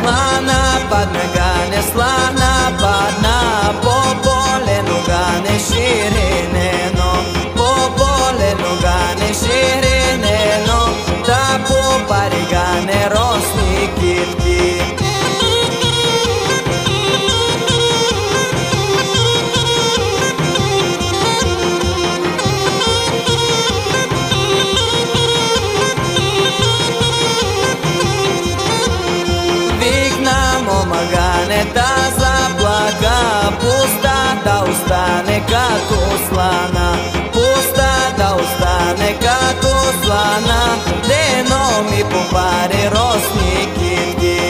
slana, padne gane slana, padna po polenu gane širineno, po polenu gane širineno, ta po pari gane rosni kitki. Ta zaplaka pusta, da ustane като slana, pusta, da ustane като slana, deno mi popari rosni kitki.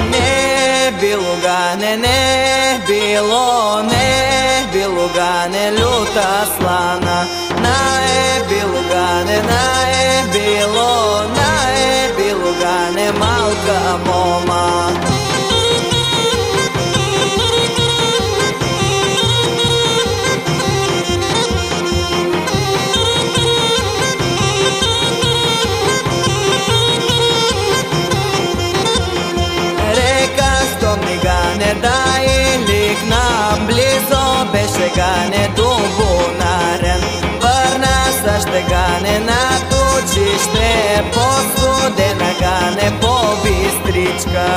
Не било гане люта слана, било гане малка мома. Беше гане дубунарен, върна също гане над учище, по-студена гане по-бистричка.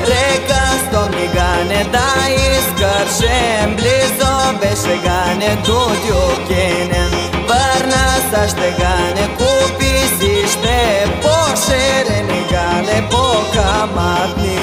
Река Стомни гане да изкършем близо, беше гане до Дюкенен, върна също гане купи си ще, по-ширени гане по-каматни.